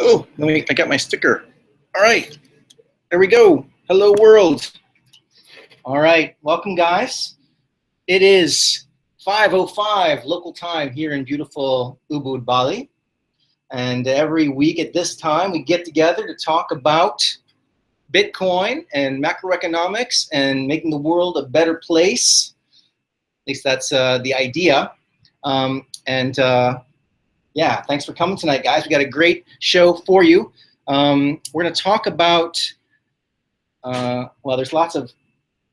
Oh, I got my sticker. All right, there we go. Hello, world. All right, welcome, guys. It is 5:05 local time here in beautiful Ubud, Bali. And every week at this time, we get together to talk about Bitcoin and macroeconomics and making the world a better place. At least that's the idea. Yeah, thanks for coming tonight, guys. We got a great show for you. We're going to talk about, well, there's lots of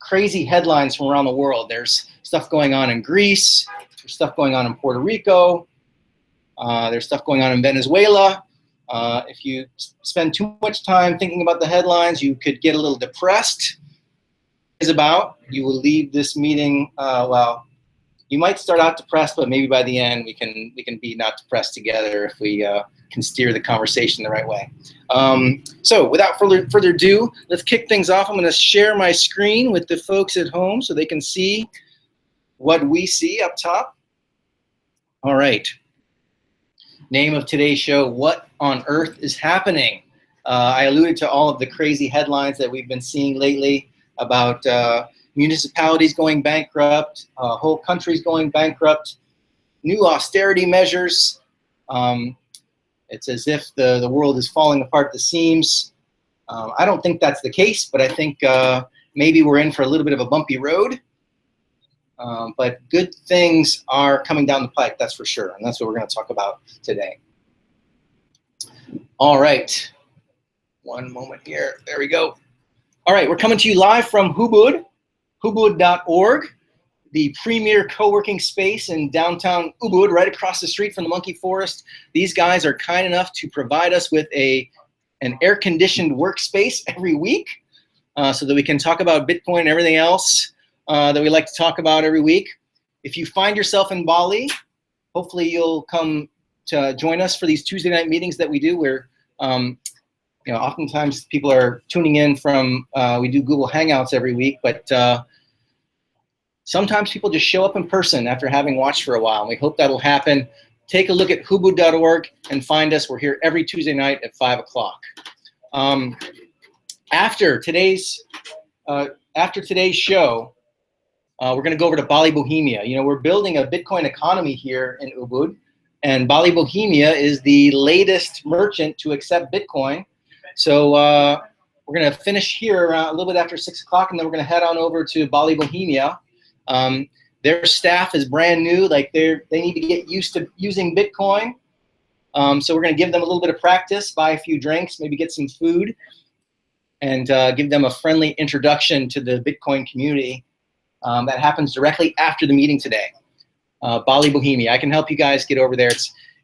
crazy headlines from around the world. There's stuff going on in Greece. There's stuff going on in Puerto Rico. There's stuff going on in Venezuela. If you spend too much time thinking about the headlines, you could get a little depressed. You will leave this meeting, well, you might start out depressed, but maybe by the end we can be not depressed together if we can steer the conversation the right way. So without further ado, let's kick things off. I'm going to share my screen with the folks at home so they can see what we see up top. All right. Name of today's show, What on Earth is Happening? I alluded to all of the crazy headlines that we've been seeing lately about municipalities going bankrupt, whole countries going bankrupt, new austerity measures. It's as if the world is falling apart at the seams. I don't think that's the case, but I think maybe we're in for a little bit of a bumpy road. But good things are coming down the pike, that's for sure, and that's what we're going to talk about today. All right, one moment here. There we go. All right, we're coming to you live from Hubud. Hubud.org, the premier co-working space in downtown Ubud, right across the street from the Monkey Forest. These guys are kind enough to provide us with an air-conditioned workspace every week so that we can talk about Bitcoin and everything else that we like to talk about every week. If you find yourself in Bali, hopefully you'll come to join us for these Tuesday night meetings that we do where you know, oftentimes people are tuning in from, we do Google Hangouts every week, but sometimes people just show up in person after having watched for a while, and we hope that'll happen. Take a look at hubud.org and find us. We're here every Tuesday night at 5 o'clock. After today's show, we're going to go over to Bali, Bohemia. You know, we're building a Bitcoin economy here in Ubud, and Bali, Bohemia is the latest merchant to accept Bitcoin. So we're going to finish here around a little bit after 6 o'clock, and then we're going to head on over to Bali, Bohemia. Their staff is brand new. Like they need to get used to using Bitcoin. So we're going to give them a little bit of practice, buy a few drinks, maybe get some food, and give them a friendly introduction to the Bitcoin community. That happens directly after the meeting today. Bali, Bohemia. I can help you guys get over there.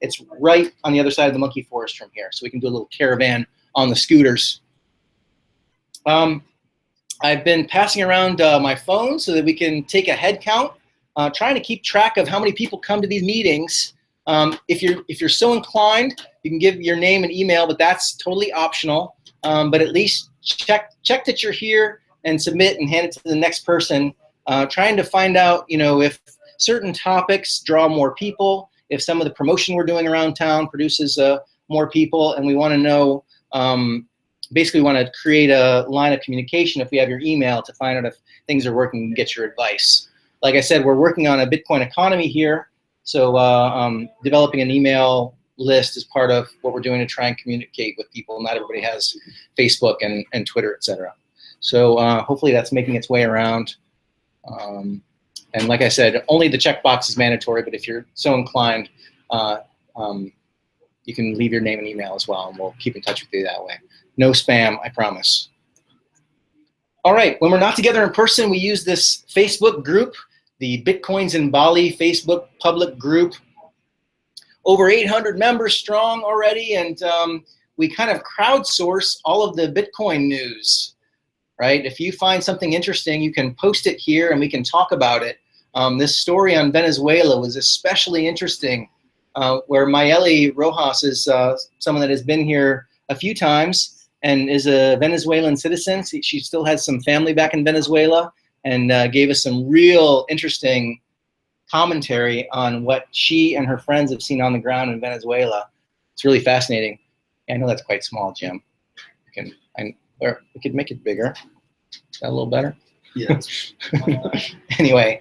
It's right on the other side of the Monkey Forest from here, so we can do a little caravan on the scooters. I've been passing around my phone so that we can take a head count, trying to keep track of how many people come to these meetings. If you're so inclined, you can give your name and email, but that's totally optional. But at least check that you're here and submit and hand it to the next person. Trying to find out, you know, if certain topics draw more people, if some of the promotion we're doing around town produces more people, and we want to know. Basically, we want to create a line of communication if we have your email to find out if things are working and get your advice. Like I said, we're working on a Bitcoin economy here, so developing an email list is part of what we're doing to try and communicate with people. Not everybody has Facebook and Twitter, etc. So hopefully that's making its way around. And like I said, only the checkbox is mandatory, but if you're so inclined, you can leave your name and email as well, and we'll keep in touch with you that way. No spam, I promise. All right, when we're not together in person, we use this Facebook group, the Bitcoins in Bali Facebook public group. Over 800 members strong already, and we kind of crowdsource all of the Bitcoin news, right? If you find something interesting, you can post it here and we can talk about it. This story on Venezuela was especially interesting, where Mayeli Rojas is someone that has been here a few times and is a Venezuelan citizen. She still has some family back in Venezuela, and gave us some real interesting commentary on what she and her friends have seen on the ground in Venezuela. It's really fascinating. I know that's quite small, Jim. Or we could make it bigger. Is that a little better? Yes. anyway,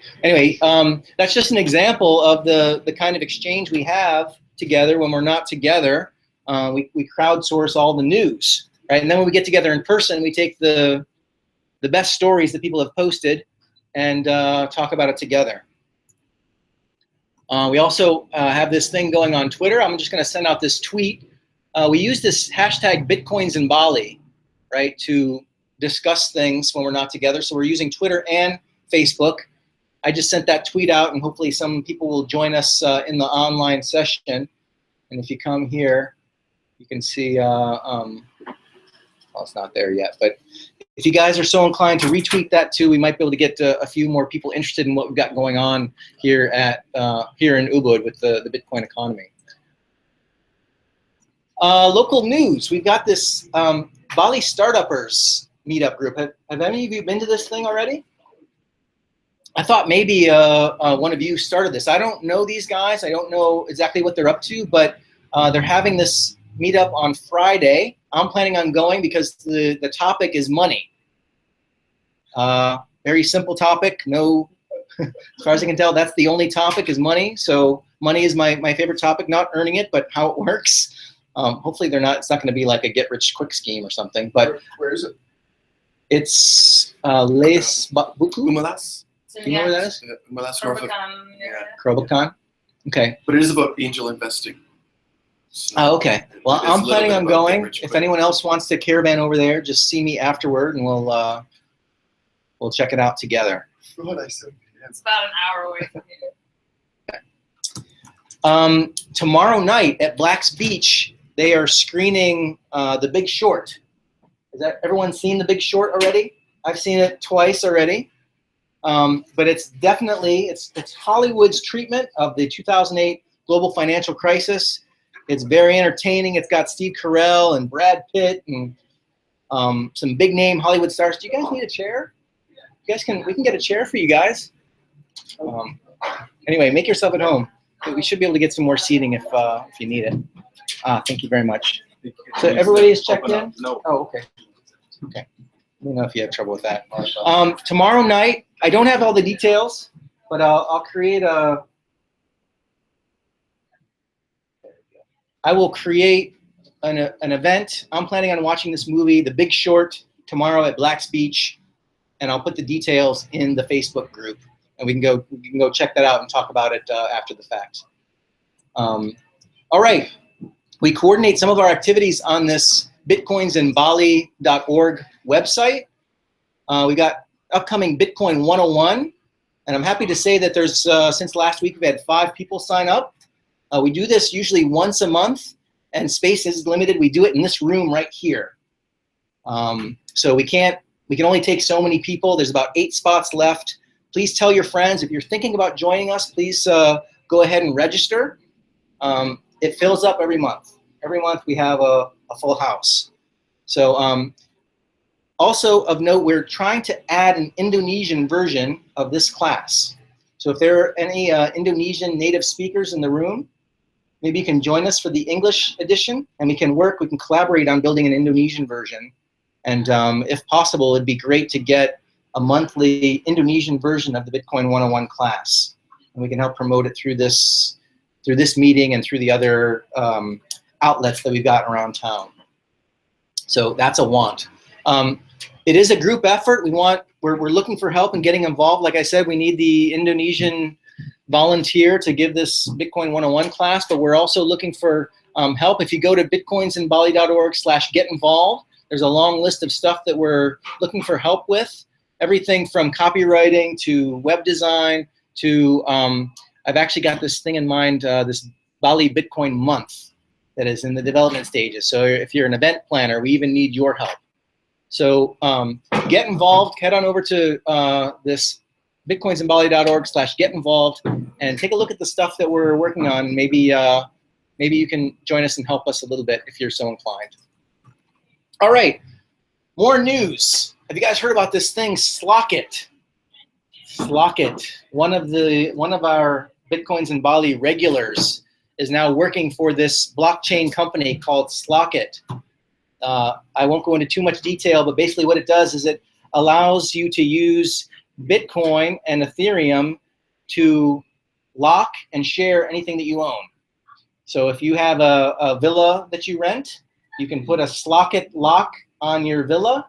that's just an example of the kind of exchange we have together when we're not together. We crowdsource all the news, right? And then when we get together in person, we take the best stories that people have posted and talk about it together. We also have this thing going on Twitter. I'm just going to send out this tweet. We use this hashtag Bitcoins in Bali, right, to discuss things when we're not together. So we're using Twitter and Facebook. I just sent that tweet out, and hopefully some people will join us in the online session. And if you come here, you can see, well, it's not there yet, but if you guys are so inclined to retweet that too, we might be able to get a few more people interested in what we've got going on here here in Ubud with the Bitcoin economy. Local news, we've got this Bali Startuppers meetup group. Have any of you been to this thing already? I thought maybe one of you started this. I don't know these guys. I don't know exactly what they're up to, but they're having this meetup on Friday. I'm planning on going because the topic is money. Very simple topic. No, as far as I can tell, that's the only topic is money. So money is my favorite topic, not earning it, but how it works. Hopefully it's not going to be like a get-rich-quick scheme or something. But where is it? It's Les Buku. Umalas? Do you know where that is? Umalas North of, Krobokan. Okay. But it is about angel investing. So okay. Well, I'm planning on going. If anyone else wants to caravan over there, just see me afterward, and we'll check it out together. It's about an hour away from here. Tomorrow night at Black's Beach, they are screening The Big Short. Has everyone seen The Big Short already? I've seen it twice already. But it's definitely, it's Hollywood's treatment of the 2008 global financial crisis. It's very entertaining. It's got Steve Carell and Brad Pitt and some big name Hollywood stars. Do you guys need a chair? You guys we can get a chair for you guys. Anyway, make yourself at home. We should be able to get some more seating if you need it. Thank you very much. So everybody is checked in? No. Oh, okay. Okay. Let me know if you have trouble with that. Tomorrow night, I don't have all the details, but I'll create I will create an event. I'm planning on watching this movie, The Big Short, tomorrow at Black's Beach, and I'll put the details in the Facebook group, and we can go check that out and talk about it after the fact. All right, we coordinate some of our activities on this bitcoinsinbali.org website. We got upcoming Bitcoin 101, and I'm happy to say that there's since last week we've had 5 people sign up. We do this usually once a month, and space is limited. We do it in this room right here. So we can only take so many people. There's about 8 spots left. Please tell your friends. If you're thinking about joining us, please go ahead and register. It fills up every month. Every month we have a full house. So also of note, we're trying to add an Indonesian version of this class. So if there are any Indonesian native speakers in the room, maybe you can join us for the English edition, and we can collaborate on building an Indonesian version. And if possible, it'd be great to get a monthly Indonesian version of the Bitcoin 101 class. And we can help promote it through this meeting and through the other outlets that we've got around town. So that's a want. It is a group effort. We're looking for help and getting involved. Like I said, we need the Indonesian volunteer to give this Bitcoin 101 class, but we're also looking for help. If you go to bitcoinsinbali.org/get-involved, there's a long list of stuff that we're looking for help with. Everything from copywriting to web design to, I've actually got this thing in mind, this Bali Bitcoin month that is in the development stages. So if you're an event planner, we even need your help. So get involved, head on over to this bitcoinsinbali.org/get-involved and take a look at the stuff that we're working on. Maybe you can join us and help us a little bit if you're so inclined. All right, more news. Have you guys heard about this thing, Slockit? Slockit, one of our Bitcoins in Bali regulars, is now working for this blockchain company called Slockit. I won't go into too much detail, but basically what it does is it allows you to use Bitcoin and Ethereum to lock and share anything that you own. So if you have a villa that you rent, you can put a Slockit lock on your villa,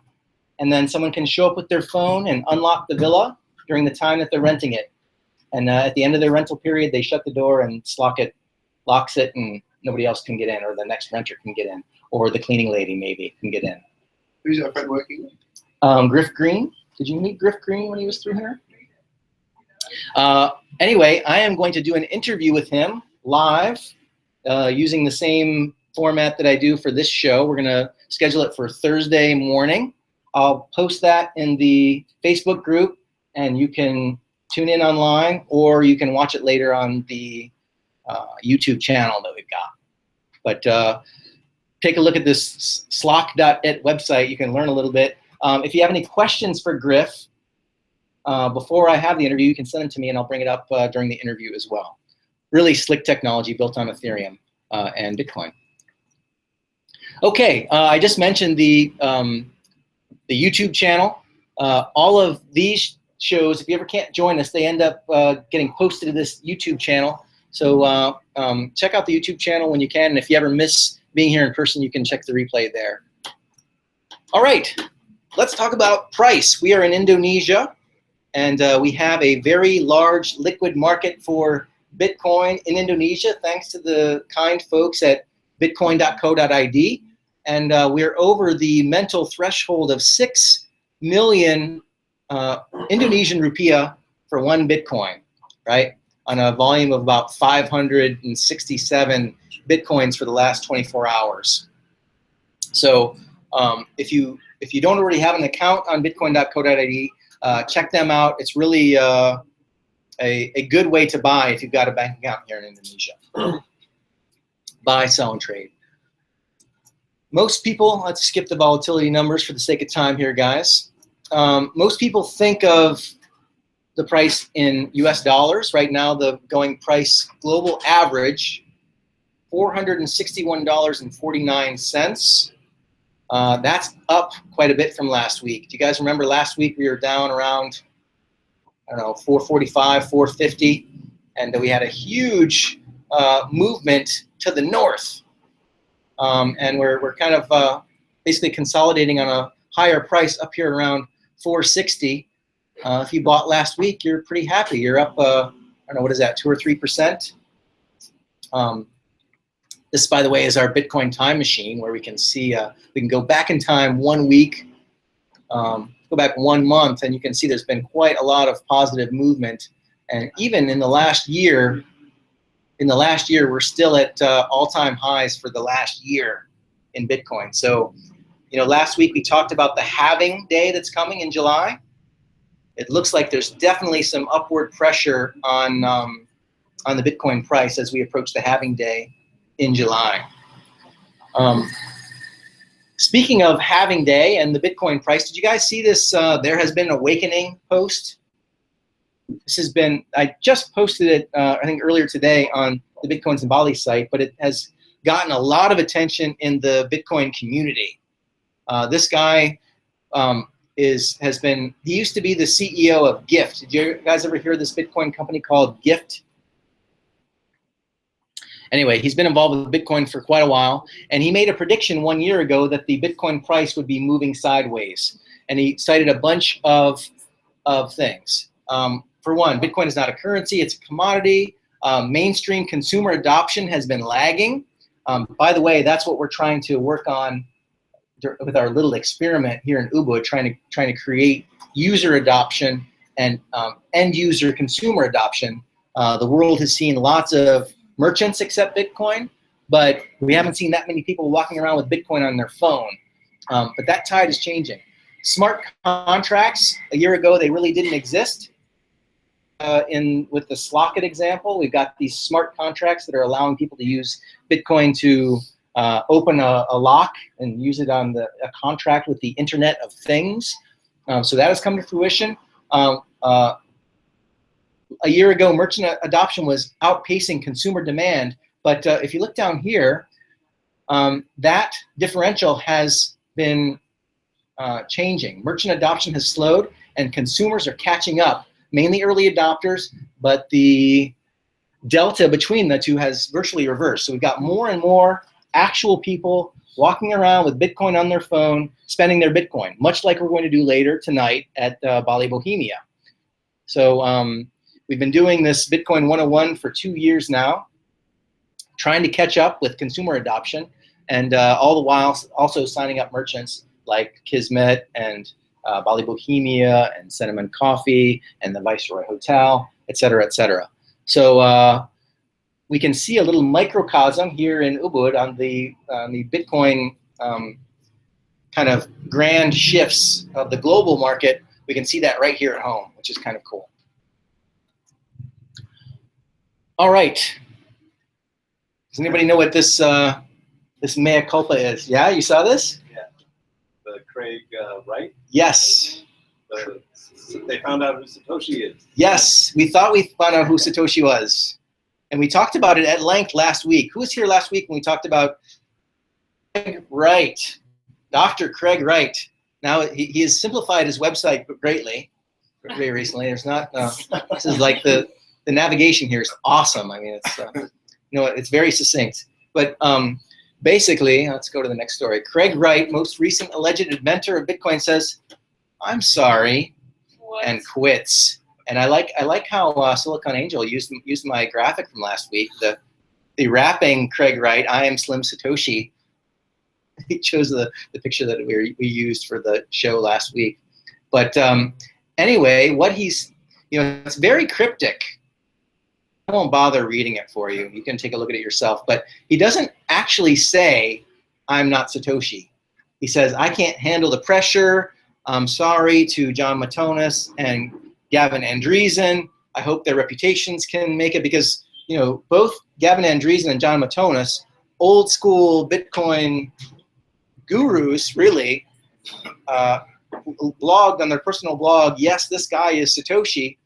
and then someone can show up with their phone and unlock the villa during the time that they're renting it. And at the end of their rental period, they shut the door and Slockit locks it, and nobody else can get in, or the next renter can get in, or the cleaning lady maybe can get in. Who's your friend working with? Griff Green. Did you meet Griff Green when he was through here? Anyway, I am going to do an interview with him live using the same format that I do for this show. We're going to schedule it for Thursday morning. I'll post that in the Facebook group, and you can tune in online, or you can watch it later on the YouTube channel that we've got. But take a look at this slock.it website. You can learn a little bit. If you have any questions for Griff before I have the interview, you can send them to me, and I'll bring it up during the interview as well. Really slick technology built on Ethereum and Bitcoin. Okay, I just mentioned the YouTube channel. All of these shows, if you ever can't join us, they end up getting posted to this YouTube channel. So check out the YouTube channel when you can, and if you ever miss being here in person, you can check the replay there. All right, let's talk about price. We are in Indonesia, and we have a very large liquid market for Bitcoin in Indonesia, thanks to the kind folks at bitcoin.co.id. And we're over the mental threshold of 6 million Indonesian rupiah for one Bitcoin, right? On a volume of about 567 Bitcoins for the last 24 hours. So if you don't already have an account on bitcoin.co.id, check them out. It's really a good way to buy if you've got a bank account here in Indonesia. Buy, sell, and trade. Most people, let's skip the volatility numbers for the sake of time here, guys. Most people think of the price in US dollars. Right now, the going price global average, $461.49. That's up quite a bit from last week. Do you guys remember last week we were down around, I don't know, 445, 450, and we had a huge movement to the north. And we're kind of basically consolidating on a higher price up here around 460. If you bought last week, you're pretty happy. You're up, I don't know, what is that, 2 or 3%? This, by the way, is our Bitcoin time machine, where we can see, we can go back in time 1 week, go back 1 month, and you can see there's been quite a lot of positive movement. And even in the last year, we're still at all-time highs for the last year in Bitcoin. So, you know, last week we talked about the halving day that's coming in July. It looks like there's definitely some upward pressure on the Bitcoin price as we approach the halving day in July. Speaking of halving day and the Bitcoin price, did you guys see this? There has been an awakening post. This has been, I just posted it, I think earlier today on the Bitcoins in Bali site, but it has gotten a lot of attention in the Bitcoin community. This guy he used to be the CEO of Gift. Did you guys ever hear of this Bitcoin company called Gift? Anyway, he's been involved with Bitcoin for quite a while, and he made a prediction 1 year ago that the Bitcoin price would be moving sideways. And he cited a bunch of things. For one, Bitcoin is not a currency, it's a commodity. Mainstream consumer adoption has been lagging. By the way, that's what we're trying to work on with our little experiment here in Ubud, trying to create user adoption and end user consumer adoption. The world has seen lots of merchants accept Bitcoin, but we haven't seen that many people walking around with Bitcoin on their phone. But that tide is changing. Smart contracts, a year ago, they really didn't exist. With the Slockit example, we've got these smart contracts that are allowing people to use Bitcoin to open a lock and use it on a contract with the Internet of Things. So that has come to fruition. A year ago, merchant adoption was outpacing consumer demand But if you look down here, that differential has been changing. Merchant adoption has slowed, and consumers are catching up, mainly early adopters, but the delta between the two has virtually reversed. So we've got more and more actual people walking around with Bitcoin on their phone, spending their Bitcoin, much like we're going to do later tonight at Bali, Bohemia. So we've been doing this Bitcoin 101 for 2 years now, trying to catch up with consumer adoption, and all the while also signing up merchants like Kismet and Bali Bohemia and Cinnamon Coffee and the Viceroy Hotel, et cetera, et cetera. So we can see a little microcosm here in Ubud on the Bitcoin kind of grand shifts of the global market. We can see that right here at home, which is kind of cool. All right. Does anybody know what this this mea culpa is? Yeah, you saw this? Yeah. The Craig Wright? Yes. They found out who Satoshi is. Yes, we thought we found out who Satoshi was. And we talked about it at length last week. Who was here last week when we talked about Craig Wright? Dr. Craig Wright. Now, he has simplified his website greatly, very recently. There's not, this is like the navigation here is awesome. I mean, it's, it's very succinct. But basically, let's go to the next story. Craig Wright, most recent alleged inventor of Bitcoin, says, "I'm sorry," and quits. And I like how Silicon Angel used my graphic from last week. The wrapping Craig Wright, "I am Slim Satoshi." He chose the picture that we used for the show last week. But anyway, what he's, it's very cryptic. I won't bother reading it for you. You can take a look at it yourself. But he doesn't actually say, "I'm not Satoshi." He says, "I can't handle the pressure. I'm sorry to John Matonis and Gavin Andreessen. I hope their reputations can make it," because both Gavin Andreessen and John Matonis, old school Bitcoin gurus, really, blogged on their personal blog, "Yes, this guy is Satoshi,"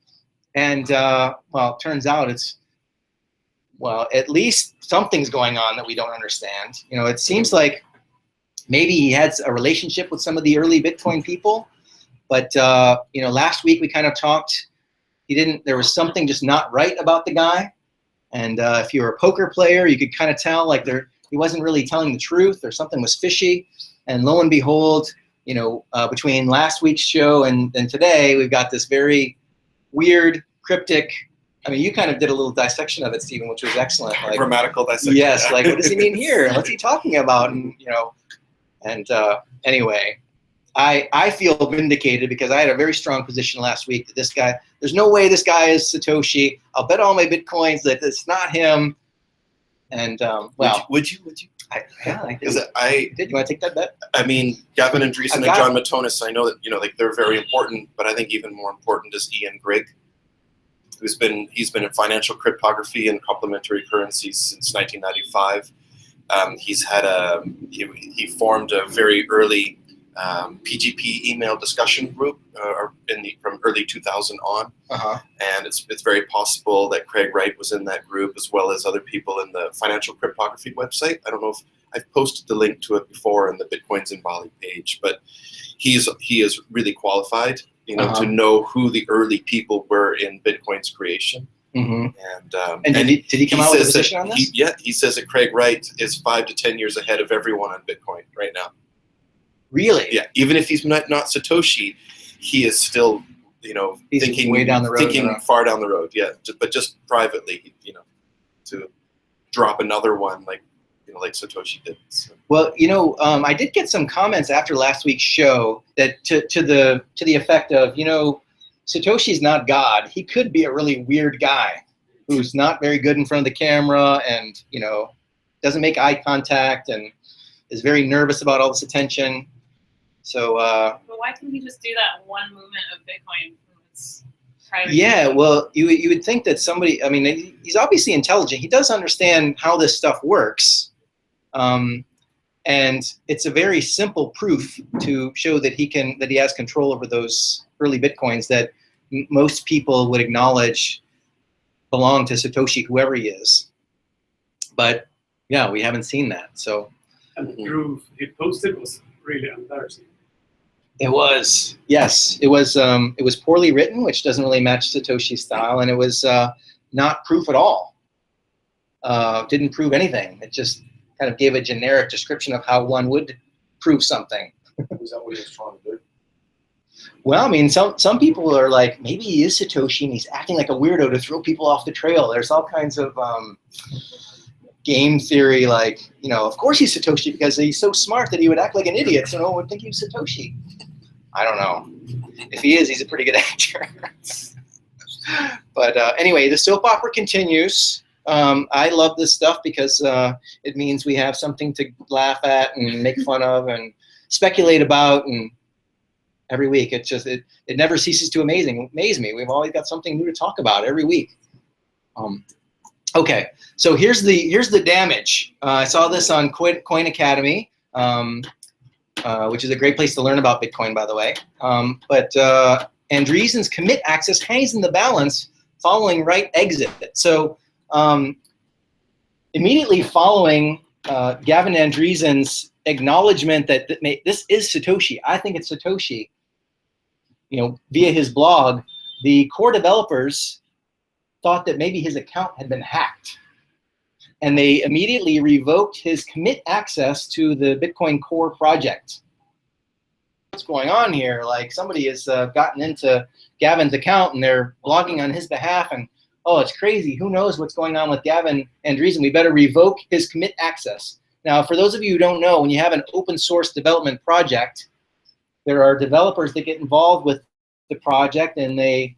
and well, it turns out at least something's going on that we don't understand. It seems like maybe he had a relationship with some of the early Bitcoin people. But last week we kind of talked. There was something just not right about the guy, and if you were a poker player, you could kind of tell like he wasn't really telling the truth, or something was fishy. And lo and behold, between last week's show and today, we've got this very weird, cryptic. I mean, you kind of did a little dissection of it, Stephen, which was excellent. Like, grammatical dissection. Yes, yeah. like what does he mean here? What's he talking about? And anyway. I feel vindicated because I had a very strong position last week that this guy, there's no way this guy is Satoshi. I'll bet all my Bitcoins that it's not him. And well, would you? I did. Did you want to take that bet? I mean, Gavin Andreessen and John Matonis, I know that like they're very important, but I think even more important is Ian Grigg, he's been in financial cryptography and complementary currencies since 1995. He's had he formed a very early PGP email discussion group from early 2000 on, and it's very possible that Craig Wright was in that group, as well as other people in the financial cryptography website. I don't know if I've posted the link to it before in the Bitcoins in Bali page, but he is really qualified, to know who the early people were in Bitcoin's creation. And did he come out with a position on this? He says that Craig Wright is 5 to 10 years ahead of everyone on Bitcoin right now. Really? Yeah. Even if he's not Satoshi, he is still, he's thinking way down the road. Thinking far down the road. Yeah. But just privately, to drop another one like Satoshi did. So. Well, I did get some comments after last week's show that to the effect of, Satoshi's not God. He could be a really weird guy who's not very good in front of the camera and, doesn't make eye contact and is very nervous about all this attention. So. But why couldn't he just do that one movement of Bitcoin from its private? Yeah, well, you would think that somebody. I mean, he's obviously intelligent. He does understand how this stuff works, and it's a very simple proof to show that he has control over those early Bitcoins that most people would acknowledge belong to Satoshi, whoever he is. But yeah, we haven't seen that. So And the proof he posted was really embarrassing. it was, yes, it was poorly written, which doesn't really match Satoshi's style, and it was not proof at all. Didn't prove anything. It just kind of gave a generic description of how one would prove something. Is that what he was trying to do? Well, I mean, some people are like, maybe he is Satoshi and he's acting like a weirdo to throw people off the trail. There's all kinds of game theory, like, you know, of course he's Satoshi because he's so smart that he would act like an idiot, so no one would think he was Satoshi. I don't know. If he is, he's a pretty good actor. But anyway, the soap opera continues. I love this stuff because it means we have something to laugh at and make fun of and speculate about, and every week it never ceases to amaze me. We've always got something new to talk about every week. Okay, so here's the damage. I saw this on Coin Academy, which is a great place to learn about Bitcoin, by the way. But Andreessen's commit access hangs in the balance following right exit. So immediately following Gavin Andreessen's acknowledgement that this is Satoshi, I think it's Satoshi, you know, via his blog, the core developers thought that maybe his account had been hacked. And they immediately revoked his commit access to the Bitcoin Core project. What's going on here? Like, somebody has gotten into Gavin's account and they're blogging on his behalf, and oh, it's crazy. Who knows what's going on with Gavin Andreessen? We better revoke his commit access. Now, for those of you who don't know, when you have an open source development project, there are developers that get involved with the project, and they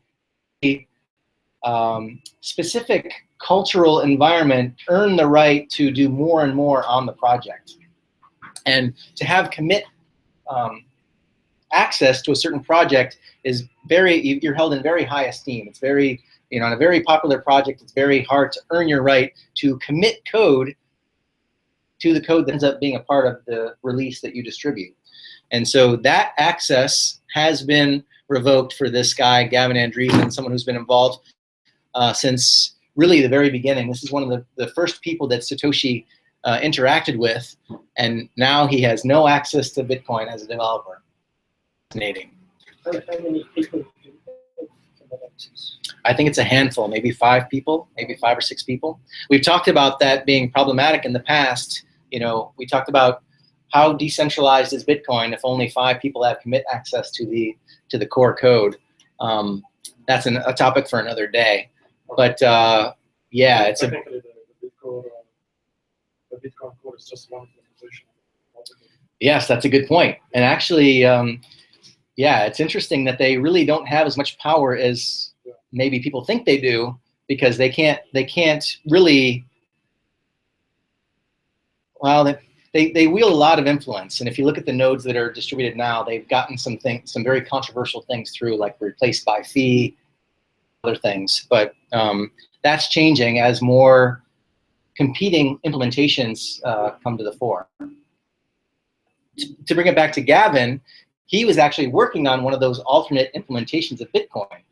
specific cultural environment earn the right to do more and more on the project. And to have commit access to a certain project is you're held in very high esteem. It's very, you know, on a very popular project, it's very hard to earn your right to commit code to the code that ends up being a part of the release that you distribute. And so that access has been revoked for this guy, Gavin Andreessen, someone who's been involved since really the very beginning. This is one of the first people that Satoshi interacted with, and now he has no access to Bitcoin as a developer. Fascinating. How many people do you have access? I think it's a handful, maybe 5 people, maybe 5 or 6 people. We've talked about that being problematic in the past. You know, we talked about how decentralized is Bitcoin if only 5 people have commit access to the core code. That's a topic for another day. But yeah, it's a. Technically, the Bitcoin core is just one implementation. Yes, that's a good point. And actually, yeah, it's interesting that they really don't have as much power as maybe people think they do, because they can't really. Well, they wield a lot of influence, and if you look at the nodes that are distributed now, they've gotten some very controversial things through, like replaced by fee, other things. But that's changing as more competing implementations come to the fore. To bring it back to Gavin, he was actually working on one of those alternate implementations of Bitcoin.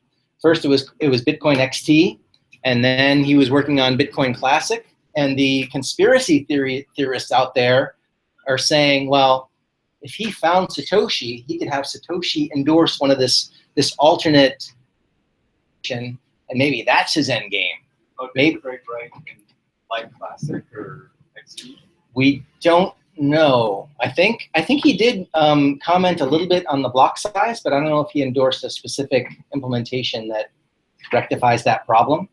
First, it was Bitcoin XT, and then he was working on Bitcoin Classic. And the conspiracy theorists out there are saying, well, if he found Satoshi, he could have Satoshi endorse one of this alternate, and maybe that's his end game. Oh, maybe Craig write in like Classic or XT? We don't know. I think he did comment a little bit on the block size, but I don't know if he endorsed a specific implementation that rectifies that problem.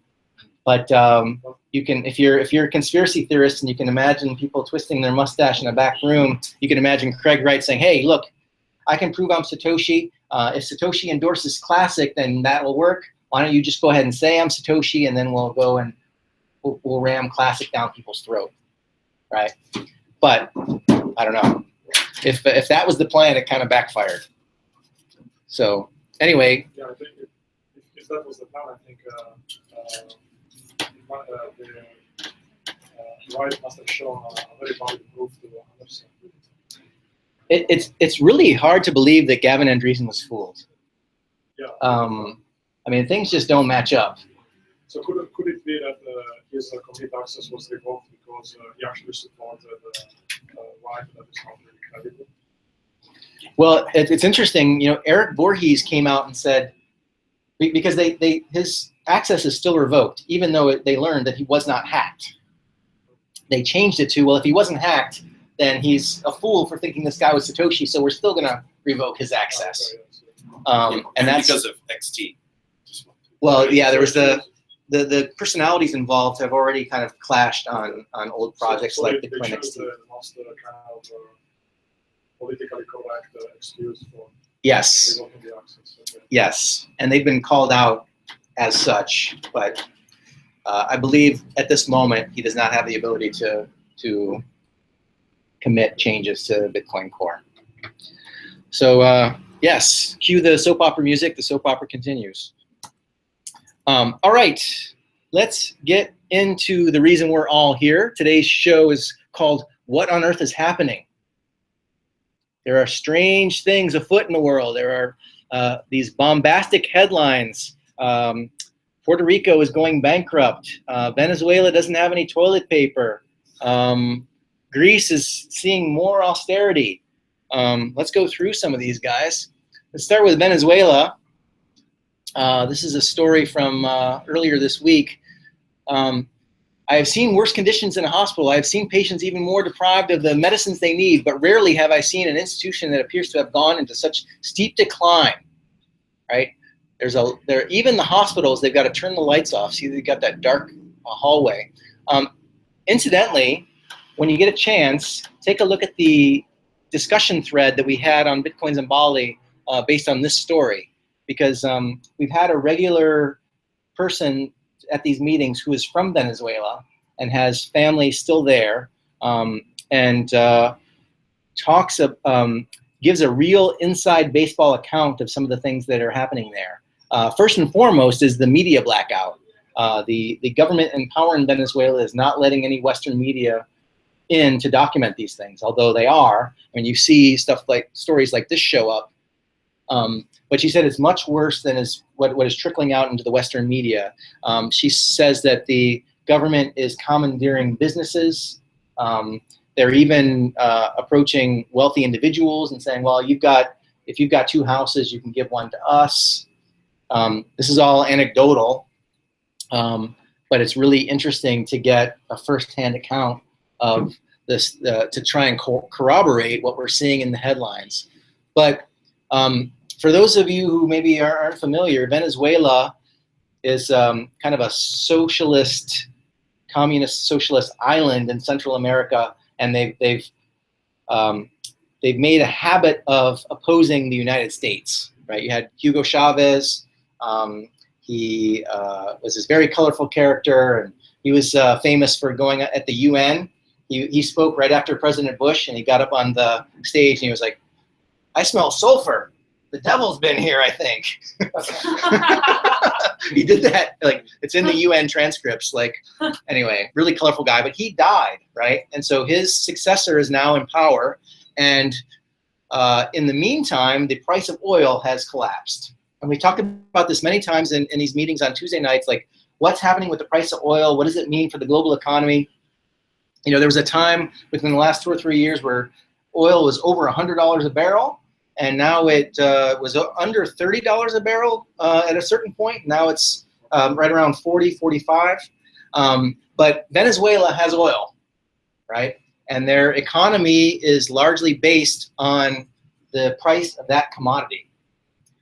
But you can, if you're a conspiracy theorist and you can imagine people twisting their mustache in a back room, you can imagine Craig Wright saying, "Hey, look, I can prove I'm Satoshi. If Satoshi endorses Classic, then that will work. Why don't you just go ahead and say I'm Satoshi, and then we'll go and we'll ram Classic down people's throat, right?" But I don't know. If that was the plan, it kind of backfired. So anyway. Yeah, I think if that was the plan, I think the right must have shown a very valid proof to understand. It's really hard to believe that Gavin Andreessen was fooled. Yeah. I mean, things just don't match up. So could it be that his complete access was revoked because because he actually supported wife that is not really credible. Well, it's interesting. You know, Eric Voorhees came out and said, because his access is still revoked, even though they learned that he was not hacked. They changed it to, well, if he wasn't hacked, then he's a fool for thinking this guy was Satoshi, so we're still going to revoke his access. And that's because of XT. Well, yeah, there was the personalities involved have already kind of clashed on old projects like the Bitcoin XT. Kind of politically correct excuse for Yes. revoking the access. Okay. Yes, and they've been called out as such, but I believe at this moment he does not have the ability to commit changes to Bitcoin Core. So yes, cue the soap opera music. The soap opera continues. All right, let's get into the reason we're all here. Today's show is called "What on Earth is Happening?" There are strange things afoot in the world. There are these bombastic headlines. Puerto Rico is going bankrupt. Venezuela doesn't have any toilet paper. Greece is seeing more austerity. Let's go through some of these guys. Let's start with Venezuela. This is a story from earlier this week. I have seen worse conditions in a hospital. I have seen patients even more deprived of the medicines they need, but rarely have I seen an institution that appears to have gone into such steep decline, right? Even the hospitals, they've got to turn the lights off. See, they've got that dark hallway. Incidentally, when you get a chance, take a look at the discussion thread that we had on Bitcoins in Bali based on this story, because we've had a regular person at these meetings who is from Venezuela and has family still there, and gives a real inside baseball account of some of the things that are happening there. First and foremost is the media blackout. The government in power in Venezuela is not letting any Western media in to document these things, although they are. I mean, you see stuff like stories like this show up. But she said it's much worse than what is trickling out into the Western media. She says that the government is commandeering businesses. They're even approaching wealthy individuals and saying, well, if you've got 2 houses, you can give one to us. This is all anecdotal, but it's really interesting to get a firsthand account of this to try and corroborate what we're seeing in the headlines. But for those of you who maybe aren't familiar, Venezuela is kind of a communist socialist island in Central America, and they've made a habit of opposing the United States. Right? You had Hugo Chavez. He was this very colorful character, and he was famous for going at the UN. He spoke right after President Bush, and he got up on the stage and he was like, "I smell sulfur. The devil's been here, I think." He did that, like, it's in the UN transcripts. Like, anyway, really colorful guy, but he died, right? And so his successor is now in power, and in the meantime, the price of oil has collapsed. And we talked about this many times in these meetings on Tuesday nights, like, what's happening with the price of oil? What does it mean for the global economy? You know, there was a time within the last 2 or 3 years where oil was over $100 a barrel, and now it was under $30 a barrel at a certain point. Now it's right around 40, 45. But Venezuela has oil, right? And their economy is largely based on the price of that commodity.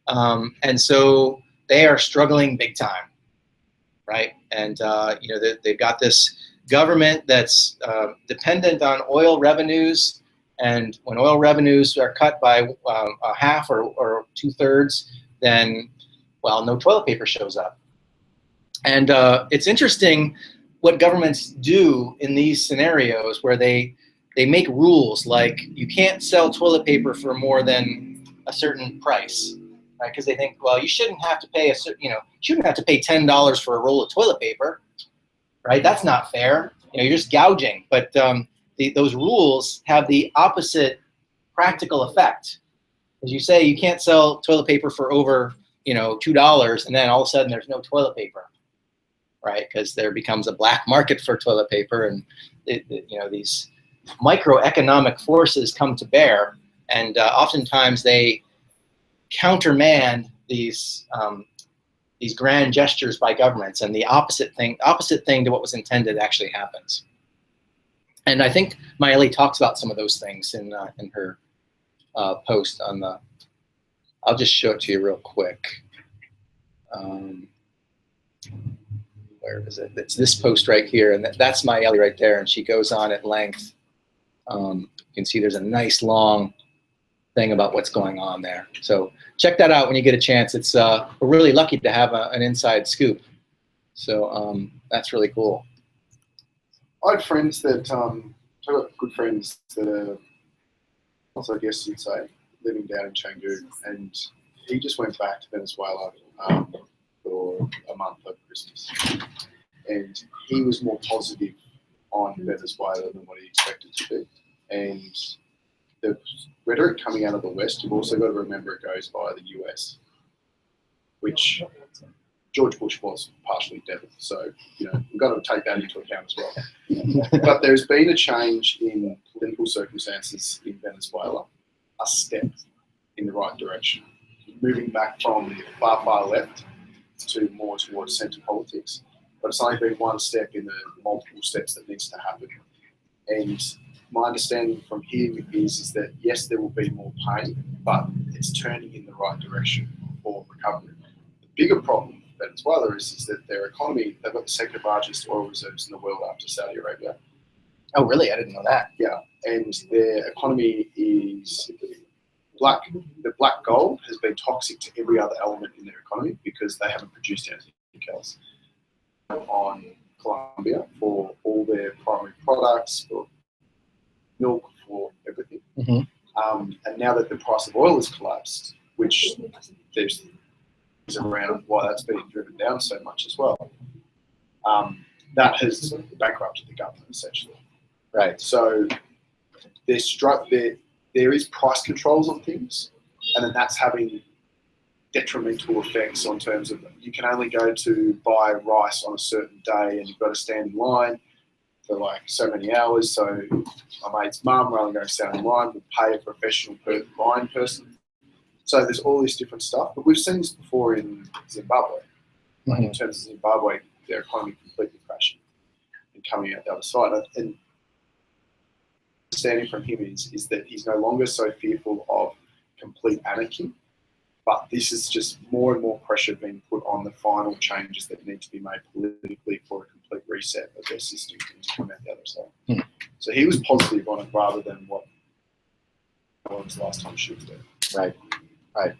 And so they are struggling big time, right? And you know, they've got this government that's dependent on oil revenues. And when oil revenues are cut by a half or 2/3, then, well, no toilet paper shows up. And it's interesting what governments do in these scenarios where they make rules like you can't sell toilet paper for more than a certain price, right? Because they think, well, you shouldn't have to pay shouldn't have to pay $10 for a roll of toilet paper, right? That's not fair. You know, you're just gouging. But those rules have the opposite practical effect. As you say, you can't sell toilet paper for over, $2, and then all of a sudden there's no toilet paper, right? Because there becomes a black market for toilet paper, and these microeconomic forces come to bear, and oftentimes they countermand these grand gestures by governments, and the opposite thing to what was intended actually happens. And I think Maeli talks about some of those things in her post on the. I'll just show it to you real quick. Where is it? It's this post right here, and that's Maeli right there, and she goes on at length. You can see there's a nice long thing about what's going on there. So check that out when you get a chance. It's we're really lucky to have an inside scoop. So that's really cool. I had friends that, I got good friends that are, also I guess you'd say, living down in Chengdu, and he just went back to Venezuela for a month over Christmas. And he was more positive on Venezuela than what he expected to be. And the rhetoric coming out of the West, you've also got to remember it goes via the US, which George Bush was partially devil. So, we've got to take that into account as well. But there's been a change in political circumstances in Venezuela, a step in the right direction, moving back from the far, far left to more towards centre politics. But it's only been one step in the multiple steps that needs to happen. And my understanding from him is that, yes, there will be more pain, but it's turning in the right direction for recovery. The bigger problem with Venezuela is that their economy, they've got the second largest oil reserves in the world after Saudi Arabia. Oh, really? I didn't know that. Yeah, and their economy is black. The black gold has been toxic to every other element in their economy because they haven't produced anything else. On Colombia for all their primary products, for milk, for everything. Mm-hmm. And now that the price of oil has collapsed, which there's around why that's being driven down so much as well, that has bankrupted the government essentially. Right. So there is price controls on things, and then that's having detrimental effects on terms of you can only go to buy rice on a certain day and you've got to stand in line for like so many hours. So my mate's mum, rather than going to stand in line, would pay a professional line person. So there's all this different stuff. But we've seen this before in Zimbabwe. Mm-hmm. In terms of Zimbabwe, their economy completely crashing and coming out the other side. And understanding from him is that he's no longer so fearful of complete anarchy, but this is just more and more pressure being put on the final changes that need to be made politically for a complete reset of their system to come out the other side. Mm. So he was positive on it rather than what was last time she was doing. Right, right.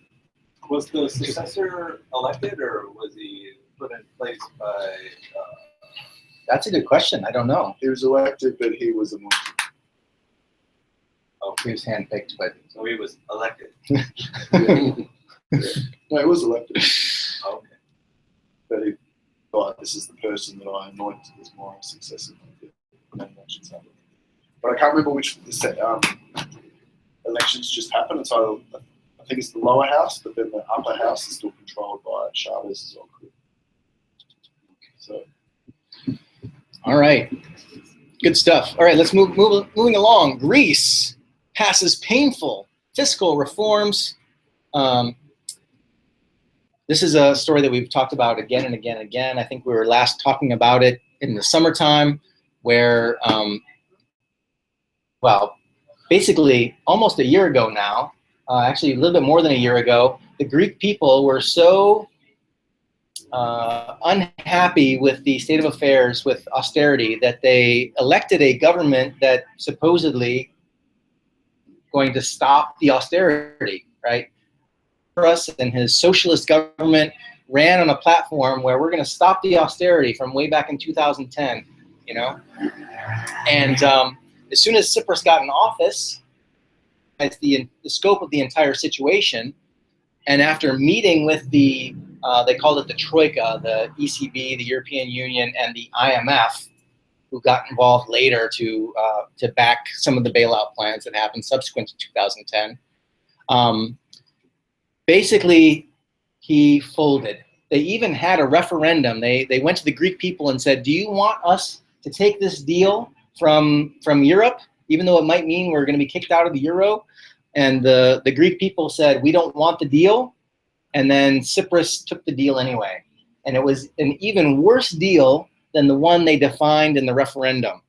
Was the successor elected, or was he put in place by... That's a good question. I don't know. He was elected, but he was anointed. Oh, he was handpicked, but... So he was elected. Yeah. No, he was elected. Okay. But he thought, this is the person that I anointed as my successor. But I can't remember which elections just happened. So I think it's the lower house, but then the upper house is still controlled by Chavez as well. So. All right. Good stuff. All right, let's moving along. Greece passes painful fiscal reforms. This is a story that we've talked about again and again and again. I think we were last talking about it in the summertime where, well, basically almost a year ago now, actually a little bit more than a year ago, the Greek people were so unhappy with the state of affairs with austerity that they elected a government that supposedly going to stop the austerity, right? Us and his socialist government ran on a platform where we're going to stop the austerity from way back in 2010, you know? And as soon as Tsipras got in office, it's the scope of the entire situation. And after meeting with the, they called it the Troika, the ECB, the European Union, and the IMF, who got involved later to back some of the bailout plans that happened subsequent to 2010. Basically, he folded. They even had a referendum. They went to the Greek people and said, do you want us to take this deal from Europe, even though it might mean we're going to be kicked out of the euro. And the Greek people said, we don't want the deal. And then Cyprus took the deal anyway. And it was an even worse deal than the one they defined in the referendum.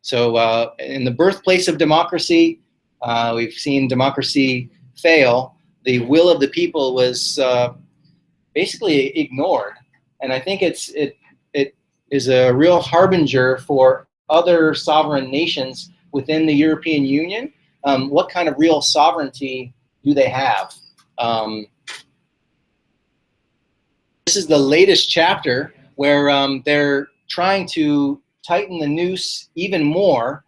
So in the birthplace of democracy, we've seen democracy fail. The will of the people was basically ignored. And I think it is a real harbinger for other sovereign nations within the European Union. What kind of real sovereignty do they have? This is the latest chapter where they're trying to tighten the noose even more.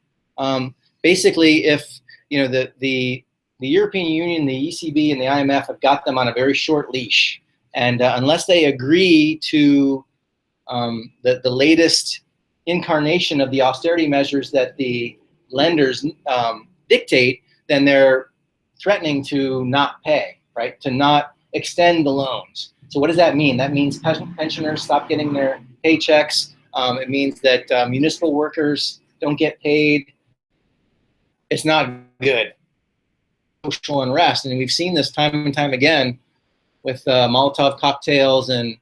Basically, if the European Union, the ECB, and the IMF have got them on a very short leash, and unless they agree to the latest incarnation of the austerity measures that the lenders dictate, then they're threatening to not pay, right? To not extend the loans. So what does that mean? That means pensioners stop getting their paychecks. It means that municipal workers don't get paid. It's not good. Social unrest, and we've seen this time and time again with Molotov cocktails and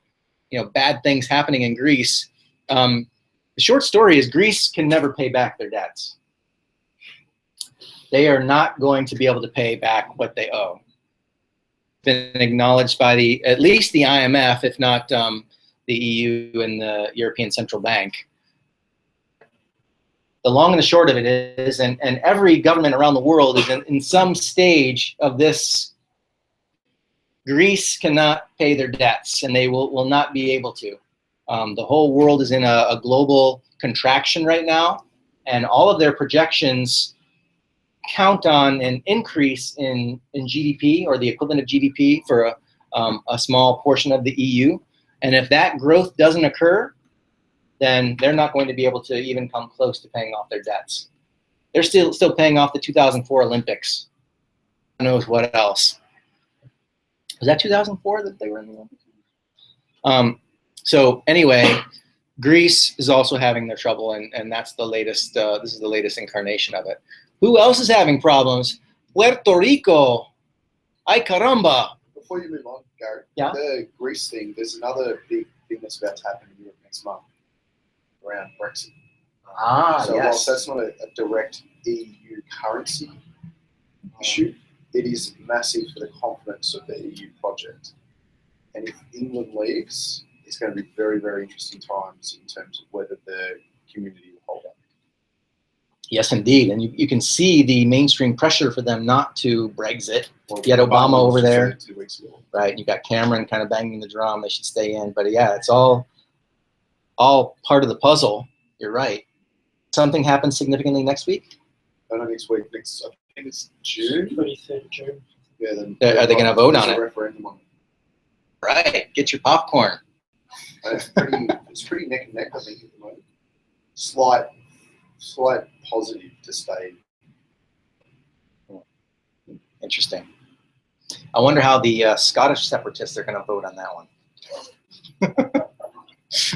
bad things happening in Greece. The short story is Greece can never pay back their debts. They are not going to be able to pay back what they owe. Been acknowledged by at least the IMF, if not the EU and the European Central Bank. The long and the short of it is, and every government around the world is in some stage of this. Greece cannot pay their debts, and they will not be able to. The whole world is in a global contraction right now, and all of their projections count on an increase in GDP, or the equivalent of GDP, for a small portion of the EU. And if that growth doesn't occur, then they're not going to be able to even come close to paying off their debts. They're still paying off the 2004 Olympics. Who knows what else? Was that 2004 that they were in the Olympics? So anyway, Greece is also having their trouble, and that's the latest. This is the latest incarnation of it. Who else is having problems? Puerto Rico. Ay caramba. Before you move on, Gary, yeah? The Greece thing, there's another big thing that's about to happen in Europe next month around Brexit. So Yes. whilst that's not a direct EU currency issue, it is massive for the confidence of the EU project. And if England leaves, it's going to be very, very interesting times in terms of whether the community will hold up. Yes, indeed. And you can see the mainstream pressure for them not to Brexit. Well, You had Obama over there. 2 weeks ago. Right, you got Cameron kind of banging the drum. They should stay in. But yeah, it's all part of the puzzle. You're right. Something happens significantly next week? No, not next week. I think it's June. 23rd June. Yeah. Then Are they going to vote on there's it? a referendum on it. Right. Get your popcorn. And it's pretty neck and neck, I think, at the moment. Slight positive to stay. Interesting. I wonder how the Scottish separatists are going to vote on that one.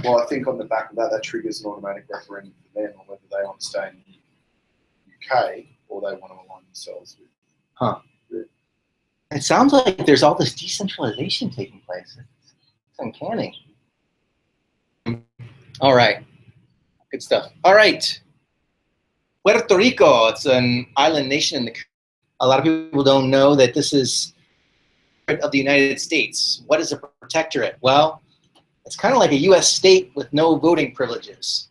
Well, I think on the back of that triggers an automatic referendum for them on whether they want to stay in the UK or they want to align themselves with. Huh. It sounds like there's all this decentralization taking place. It's uncanny. All right. Good stuff. All right. Puerto Rico. It's an island nation in the Caribbean. A lot of people don't know that this is of the United States. What is a protectorate? Well, it's kind of like a U.S. state with no voting privileges.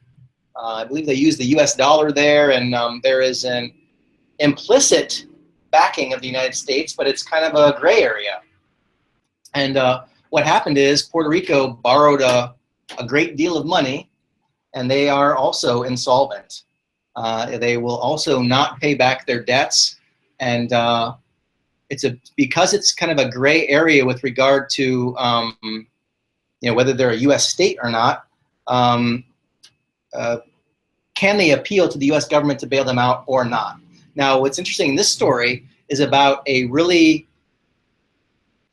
I believe they use the U.S. dollar there, and there is an implicit backing of the United States, but it's kind of a gray area. And what happened is Puerto Rico borrowed a great deal of money, and they are also insolvent. They will also not pay back their debts, and because it's kind of a gray area with regard to whether they're a U.S. state or not. Can they appeal to the U.S. government to bail them out or not? Now, what's interesting in this story is about a really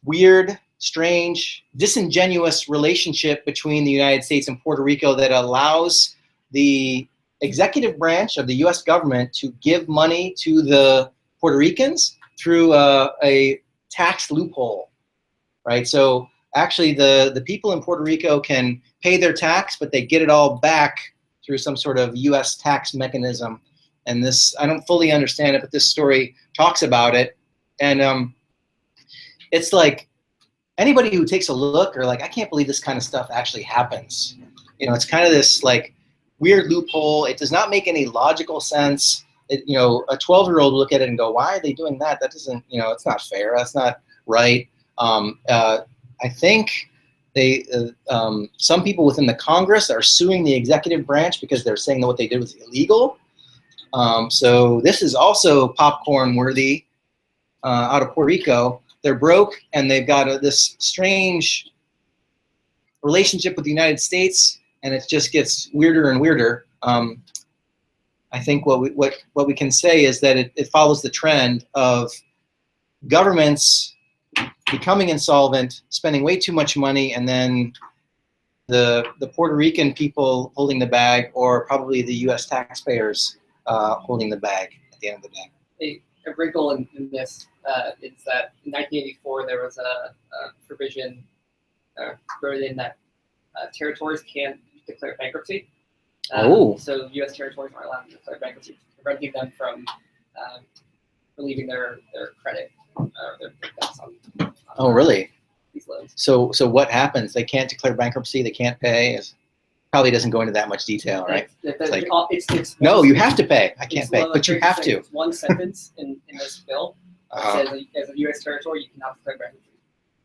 weird, strange, disingenuous relationship between the United States and Puerto Rico that allows the executive branch of the U.S. government to give money to the Puerto Ricans through a tax loophole, right? So actually the people in Puerto Rico can pay their tax, but they get it all back through some sort of U.S. tax mechanism. And this, I don't fully understand it, but this story talks about it. And it's like, anybody who takes a look are like, I can't believe this kind of stuff actually happens. You know, it's kind of this like weird loophole. It does not make any logical sense. It, you know, a 12-year-old will look at it and go, why are they doing that? That doesn't, you know, it's not fair. That's not right. I think they, some people within the Congress are suing the executive branch because they're saying that what they did was illegal. So this is also popcorn worthy out of Puerto Rico. They're broke and they've got this strange relationship with the United States, and it just gets weirder and weirder. I think what we can say is that it follows the trend of governments becoming insolvent, spending way too much money, and then the Puerto Rican people holding the bag, or probably the U.S. taxpayers holding the bag at the end of the day. A wrinkle in this is that in 1984 there was a provision wrote in that territories can't declare bankruptcy. So U.S. territories aren't allowed to declare bankruptcy, preventing them from relieving their credit or their debts on Really? These loans. So what happens? They can't declare bankruptcy. They can't pay. Probably doesn't go into that much detail, right? It's no, you have to pay. I can't pay, but you have to. It's one sentence in this bill that says as a U.S. territory, you cannot declare bankruptcy.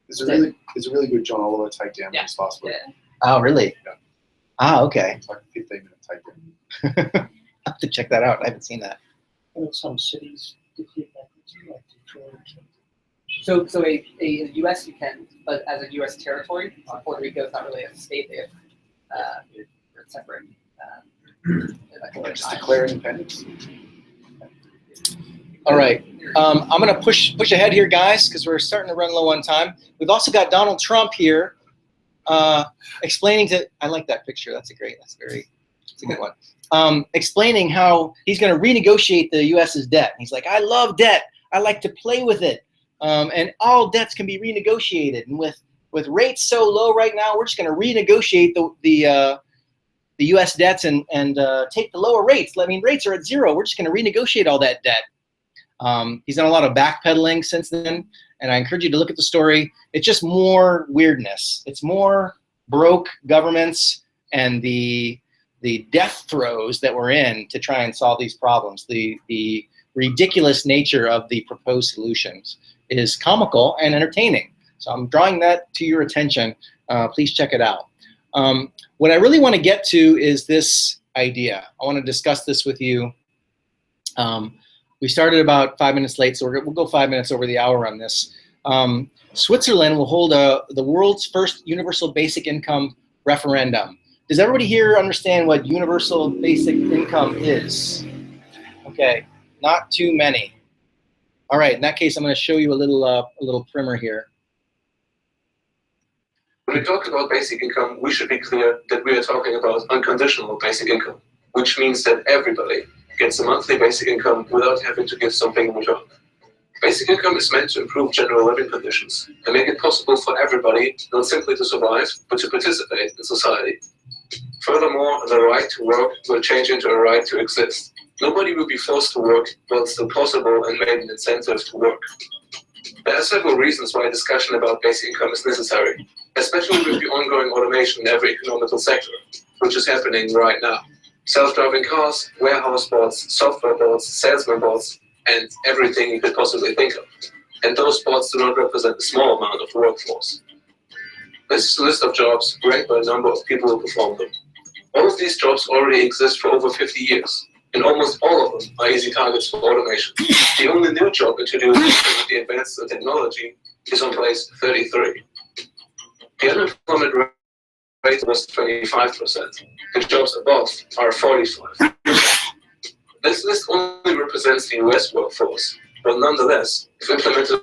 There's a really good John Oliver takedown this last week. Yeah. Oh, really? Yeah. Okay. It's like a 15-minute takedown. I have to check that out. I haven't seen that. And some cities declare bankruptcy, like Detroit. So a U.S. you can, but as a U.S. territory, Puerto Rico is not really a state. They're separate. Just declare independence. All right. I'm going to push ahead here, guys, because we're starting to run low on time. We've also got Donald Trump here explaining to. I like that picture. That's a good one. Explaining how he's going to renegotiate the U.S.'s debt. He's like, I love debt. I like to play with it. And all debts can be renegotiated. And with rates so low right now, we're just going to renegotiate the U.S. debts and take the lower rates. I mean, rates are at zero. We're just going to renegotiate all that debt. He's done a lot of backpedaling since then, and I encourage you to look at the story. It's just more weirdness. It's more broke governments and the death throes that we're in to try and solve these problems. The ridiculous nature of the proposed solutions is comical and entertaining. So I'm drawing that to your attention. Please check it out. What I really want to get to is this idea. I want to discuss this with you. We started about 5 minutes late, so we'll go 5 minutes over the hour on this. Switzerland will hold the world's first universal basic income referendum. Does everybody here understand what universal basic income is? Okay, not too many. All right, in that case, I'm going to show you a little primer here. When we talk about basic income, we should be clear that we are talking about unconditional basic income, which means that everybody gets a monthly basic income without having to give something in return. Basic income is meant to improve general living conditions and make it possible for everybody not simply to survive, but to participate in society. Furthermore, the right to work will change into a right to exist. Nobody will be forced to work while it's still possible and made an incentive to work. There are several reasons why a discussion about basic income is necessary, especially with the ongoing automation in every economical sector, which is happening right now. Self-driving cars, warehouse bots, software bots, salesman bots, and everything you could possibly think of. And those bots do not represent a small amount of the workforce. This is a list of jobs ranked by the number of people who perform them. All of these jobs already exist for over 50 years, and almost all of them are easy targets for automation. The only new job introduced with the advances in technology is on place 33. The unemployment rate was 25%. The jobs above are 45%. This list only represents the US workforce, but nonetheless, if implemented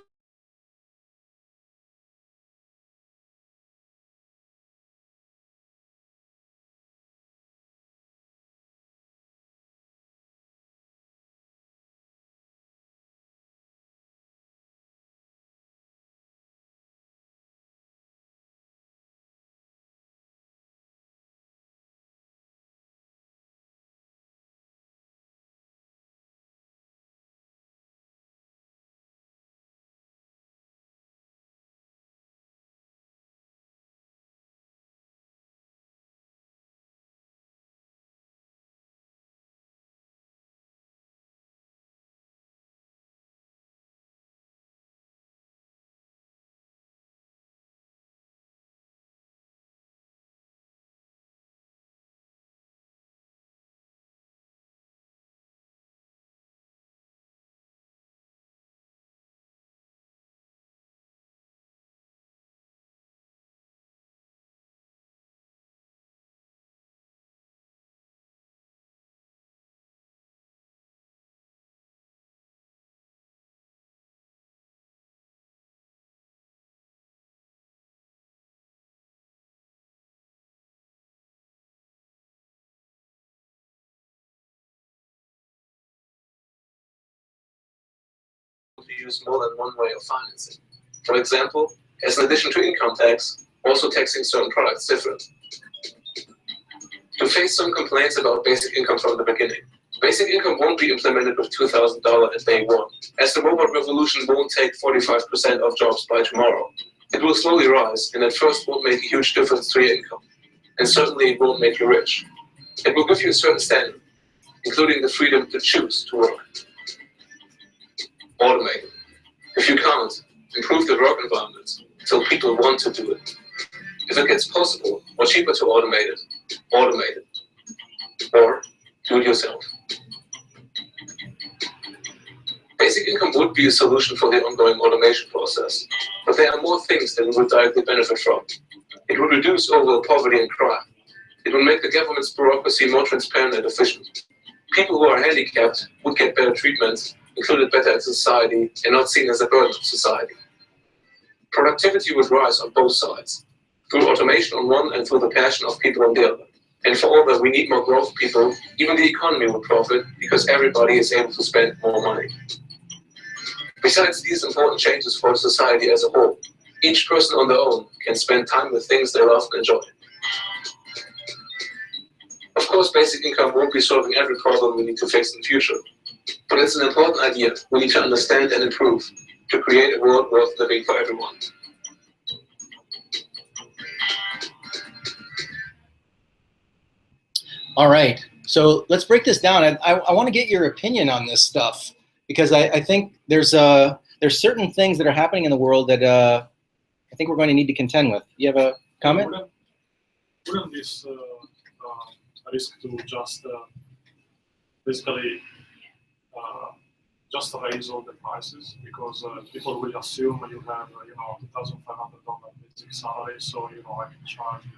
use more than one way of financing. For example, as an addition to income tax, also taxing certain products different. To face some complaints about basic income from the beginning, basic income won't be implemented with $2,000 at day one, as the robot revolution won't take 45% of jobs by tomorrow. It will slowly rise, and at first won't make a huge difference to your income, and certainly it won't make you rich. It will give you a certain standard, including the freedom to choose to work. Automate. If you can't, improve the work environment so people want to do it. If it gets possible or cheaper to automate it. Or do it yourself. Basic income would be a solution for the ongoing automation process, but there are more things that we would directly benefit from. It would reduce overall poverty and crime. It would make the government's bureaucracy more transparent and efficient. People who are handicapped would get better treatment, included better in society, and not seen as a burden to society. Productivity would rise on both sides, through automation on one and through the passion of people on the other. And for all that we need more growth people, even the economy will profit because everybody is able to spend more money. Besides these important changes for society as a whole, each person on their own can spend time with things they love and enjoy. Of course, basic income won't be solving every problem we need to fix in the future, but it's an important idea we need to understand and improve to create a world worth living for everyone. All right, so let's break this down. I want to get your opinion on this stuff because I think there's certain things that are happening in the world that I think we're going to need to contend with. You have a comment? Wouldn't this risk to just basically just raise all the prices because people will assume you have $2,500 basic salary, so I can charge you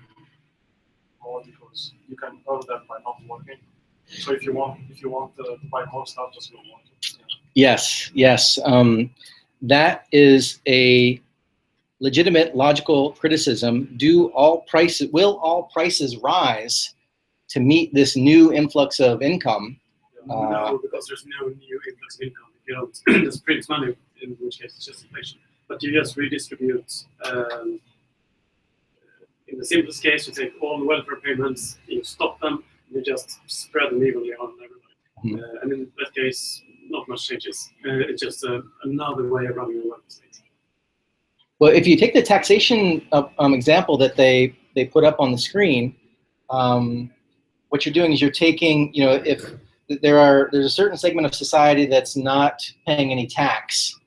more because you can earn that by not working. So if you want to buy more stuff, just go work. Yes. That is a legitimate, logical criticism. Will all prices rise to meet this new influx of income? No, because there's no new influx of income. You don't just print money, in which case it's just inflation. But you just redistribute. In the simplest case, you take all the welfare payments, you stop them, you just spread them evenly on everybody. And in that case, not much changes. It's just another way of running a welfare state. Well, if you take the taxation example that they put up on the screen, what you're doing is you're taking, if there's a certain segment of society that's not paying any tax,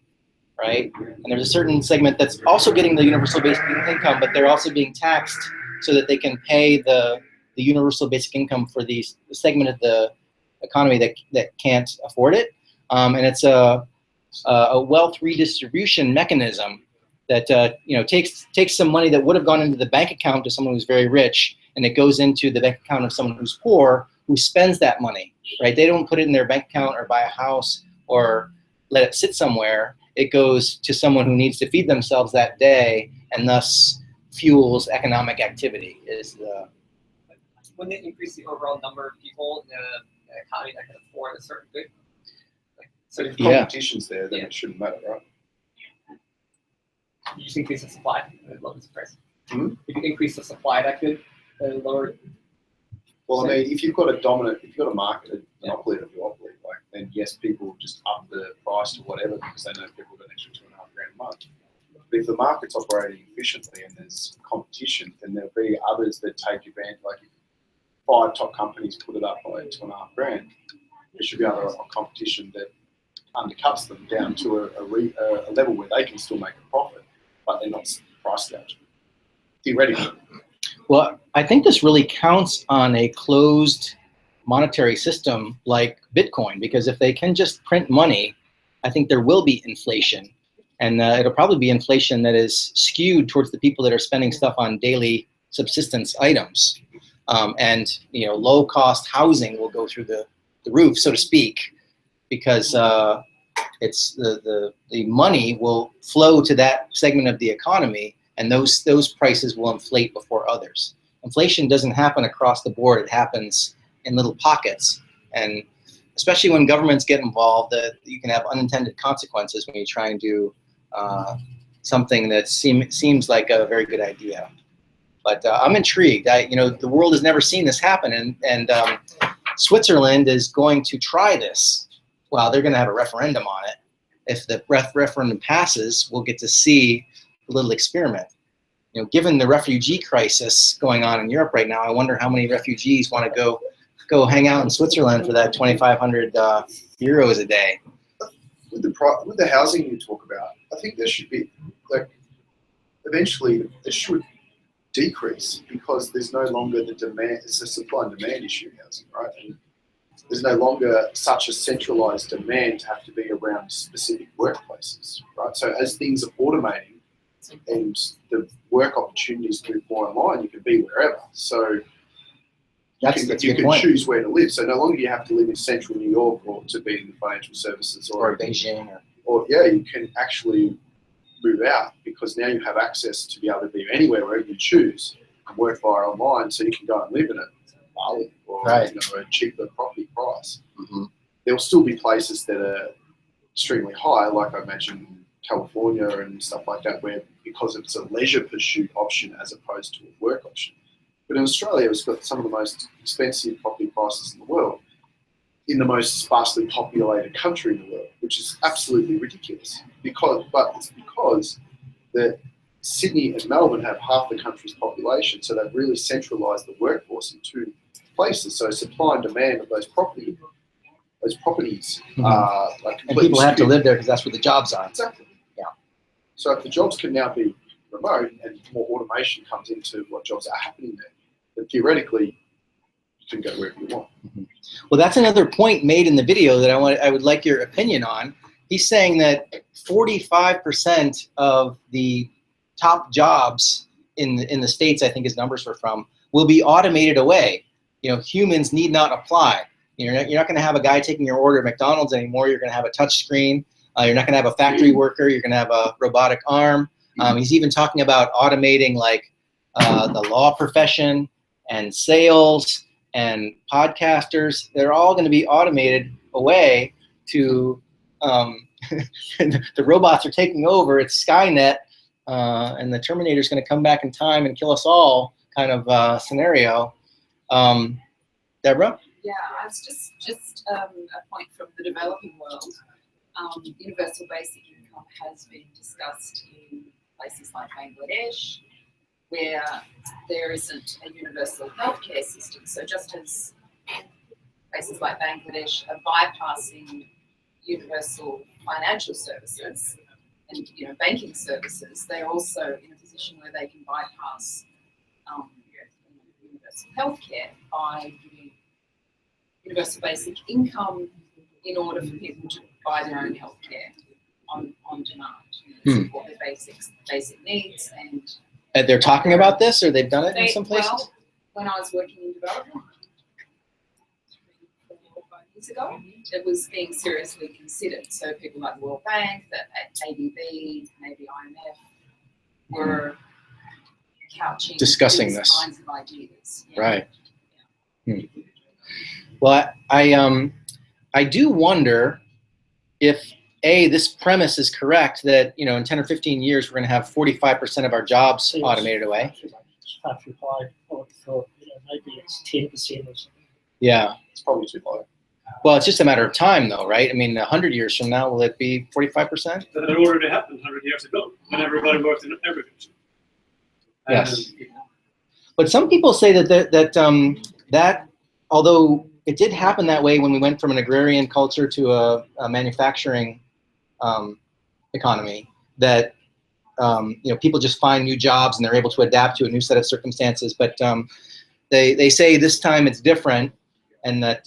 right? And there's a certain segment that's also getting the universal basic income, but they're also being taxed so that they can pay the universal basic income for the segment of the economy that can't afford it. And it's a wealth redistribution mechanism that takes some money that would have gone into the bank account to someone who's very rich, and it goes into the bank account of someone who's poor, who spends that money, right? They don't put it in their bank account or buy a house or let it sit somewhere. It goes to someone who needs to feed themselves that day, and thus fuels economic activity. Wouldn't it increase the overall number of people in an economy that can afford a certain good? So if competition's there, then it shouldn't matter, right? You just increase the supply and lower the price. Mm-hmm. If you increase the supply, that could lower. Well, I mean, if you've got a market, a monopoly, then yes, people will just up the price to whatever because they know people get an extra $2.5 grand a month. But if the market's operating efficiently and there's competition, then there'll be others that take advantage. Like if 5 top companies put it up by $2.5 grand, there should be other competition that undercuts them down to a level where they can still make a profit, but they're not price gouging. Theoretically. Well, I think this really counts on a closed monetary system like Bitcoin, because if they can just print money, I think there will be inflation. And it'll probably be inflation that is skewed towards the people that are spending stuff on daily subsistence items. And low-cost housing will go through the roof, so to speak, because it's the money will flow to that segment of the economy, and those prices will inflate before others. Inflation doesn't happen across the board. It happens in little pockets. And especially when governments get involved, that you can have unintended consequences when you try and do something that seems like a very good idea. But I'm intrigued. The world has never seen this happen, and Switzerland is going to try this. Well, they're going to have a referendum on it. If the referendum passes, we'll get to see a little experiment. Given the refugee crisis going on in Europe right now, I wonder how many refugees want to go hang out in Switzerland for that 2,500 euros a day. With the housing you talk about, I think there should be, eventually it should decrease, because there's no longer the demand. It's a supply and demand issue in housing, right? And there's no longer such a centralized demand to have to be around specific workplaces, right? So as things are automating and the work opportunities move more online, you can be wherever. So you can choose where to live. So no longer do you have to live in central New York or to be in the financial services or Beijing. Or you can actually move out, because now you have access to be able to be anywhere, wherever you choose, and work via online, so you can go and live in Bali or a cheaper property price. Mm-hmm. There will still be places that are extremely high, like I mentioned, California and stuff like that, where because it's a leisure pursuit option as opposed to a work option. But in Australia, it's got some of the most expensive property prices in the world, in the most sparsely populated country in the world, which is absolutely ridiculous. But it's because that Sydney and Melbourne have half the country's population, so they've really centralised the workforce in two places. So supply and demand of those properties are and people have to live there because that's where the jobs are. Exactly. Yeah. So if the jobs can now be remote and more automation comes into what jobs are happening there, then theoretically you can go wherever you want. Mm-hmm. Well, that's another point made in the video that I would like your opinion on. He's saying that 45% of the top jobs in the States, I think his numbers were from, will be automated away. Humans need not apply. You're not going to have a guy taking your order at McDonald's anymore. You're going to have a touch screen. You're not going to have a factory worker. You're going to have a robotic arm. He's even talking about automating the law profession and sales and podcasters. They're all going to be automated away to the robots are taking over. It's Skynet, and the Terminator's going to come back in time and kill us all kind of scenario. Deborah? Yeah, it's just a point from the developing world. Universal basic income has been discussed in places like Bangladesh, where there isn't a universal healthcare system. So just as places like Bangladesh are bypassing universal financial services and banking services, they're also in a position where they can bypass universal healthcare by giving universal basic income in order for people to buy their own healthcare on demand, support their basic needs. And they're talking about this, or they've done it in some places? Well, when I was working in development 3, 4, 5 years ago, it was being seriously considered. So people like the World Bank, that ADB, maybe IMF were couching discussing these this kinds of ideas. Right. Yeah. Well, I do wonder if this premise is correct, that in 10 or 15 years we're going to have 45% of our jobs automated away. Maybe it's 10% or something. Yeah, it's probably too high. Well, it's just a matter of time, though, right? I mean, 100 years from now, will it be 45%? That already happened 100 years ago when everybody worked in agriculture. Yes. But some people say that although it did happen that way when we went from an agrarian culture to a manufacturing economy, that people just find new jobs and they're able to adapt to a new set of circumstances. But they say this time it's different, and that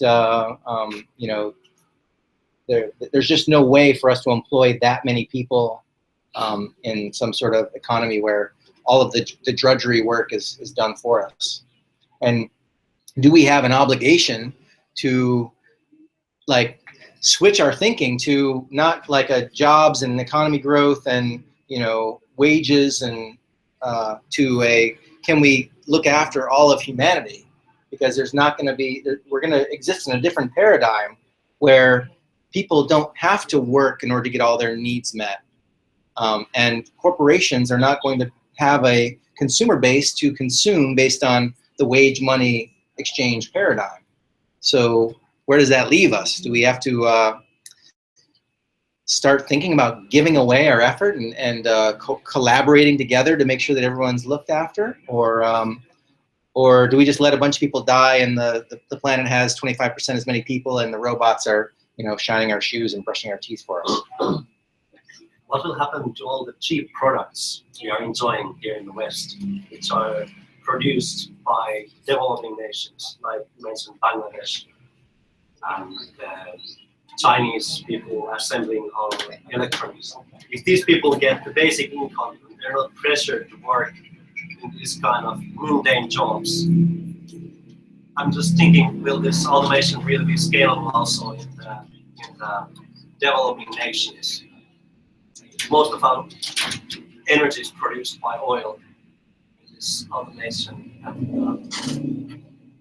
there's just no way for us to employ that many people in some sort of economy where all of the drudgery work is done for us. And do we have an obligation to switch our thinking to not like a jobs and economy growth and wages, and to a, can we look after all of humanity? Because there's not going to be, we're going to exist in a different paradigm where people don't have to work in order to get all their needs met. And corporations are not going to have a consumer base to consume based on the wage money exchange paradigm. So where does that leave us? Do we have to start thinking about giving away our effort and collaborating together to make sure that everyone's looked after? Or do we just let a bunch of people die and the planet has 25% as many people and the robots are, you know, shining our shoes and brushing our teeth for us? What will happen to all the cheap products we are enjoying here in the West, which are produced by developing nations, like you mentioned Bangladesh, and Chinese people assembling our electronics? If these people get the basic income, they're not pressured to work in this kind of mundane jobs. I'm just thinking, will this automation really be scalable also in the developing nations? Most of our energy is produced by oil. This automation.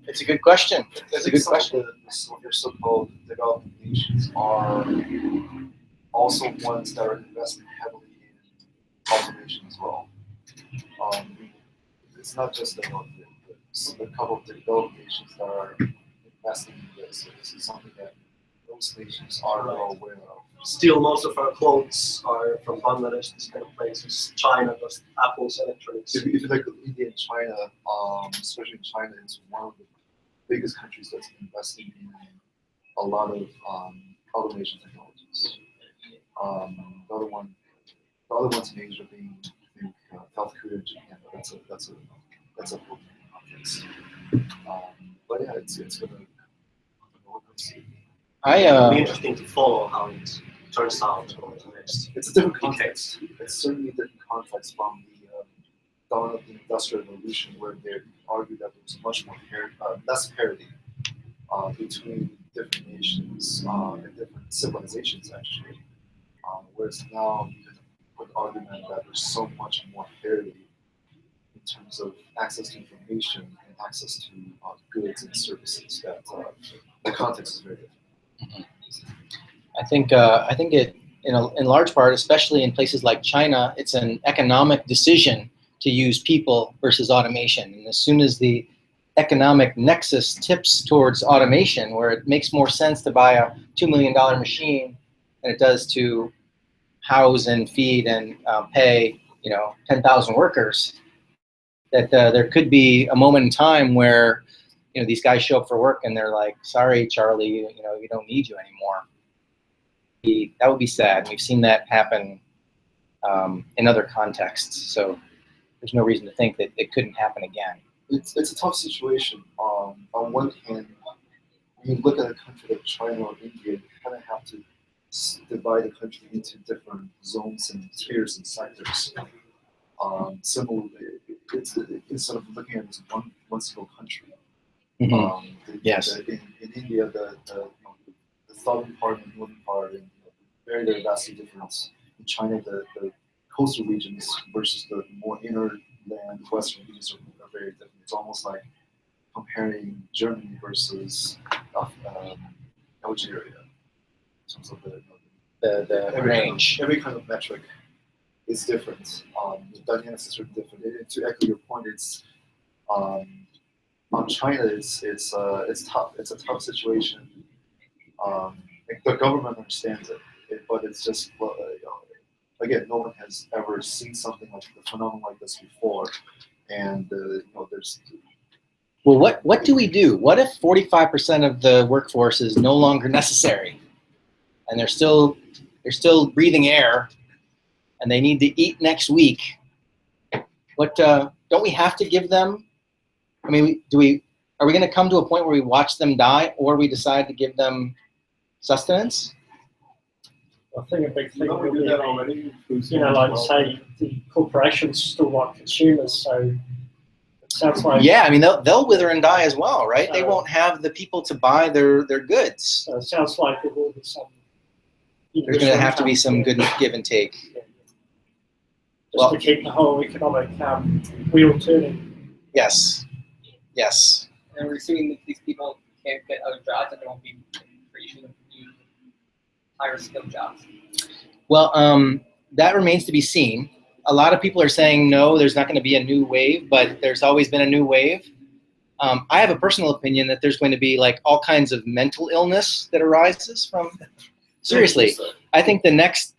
It's a good question. It's a good question. Your so-called developing nations are also ones that are investing heavily in automation as well. It's not just about a couple of developing nations that are investing in this. So this is something that those nations are well aware of. Still, most of our clothes are from Bangladesh, these kind of places. China does Apple's electronics. If you look at India and China, especially in China, it's one of the biggest countries that's investing in a lot of automation technologies. The other ones in Asia being, I think, South Korea and Japan. That's a whole context. But yeah, it's gonna. It'll be interesting to follow how it turns out over the next. It's a different context. It's certainly a different context from the dawn of the Industrial Revolution, where they argued that there was much more less parity between different nations and different civilizations, actually. Whereas now you can put the argument that there's so much more parity in terms of access to information and access to goods and services that the context is very different. I think it, in large part, especially in places like China, it's an economic decision to use people versus automation. And as soon as the economic nexus tips towards automation, where it makes more sense to buy a $2 million machine than it does to house and feed and pay, 10,000 workers, that there could be a moment in time where, these guys show up for work and they're like, "Sorry, Charlie, we don't need you anymore." That would be sad. We've seen that happen in other contexts, so there's no reason to think that it couldn't happen again. It's a tough situation. On one hand, when you look at a country like China or India, you kind of have to divide the country into different zones and tiers and sectors. Similarly, instead of looking at it as one single country. Yes. In India, the southern part and the northern part, and very, very vastly different. In China, the coastal regions versus the more inner land western regions are very different. It's almost like comparing Germany versus Algeria in terms of the range. Every kind of metric is different. The dynamics is really different. And to echo your point, it's on China, it's tough. It's a tough situation. The government understands it, but it's just again, no one has ever seen something like the phenomenon like this before, and there's. Well, what do we do? What if 45% of the workforce is no longer necessary, and they're still breathing air, and they need to eat next week? What don't we have to give them? I mean, are we going to come to a point where we watch them die, or we decide to give them sustenance? I think a big thing will be, like say, the corporations still want consumers, so it sounds like... Yeah, I mean, they'll wither and die as well, right? So, they won't have the people to buy their goods. So it sounds like there will be some... There's going to have to be some good give and take. Yeah. Just to keep the whole economic wheel turning. Yes. Yes. And we're assuming that these people can't get other jobs and there won't be creation of new higher skilled jobs? Well, that remains to be seen. A lot of people are saying no, there's not going to be a new wave, but there's always been a new wave. I have a personal opinion that there's going to be like all kinds of mental illness that arises from. Seriously, I think the next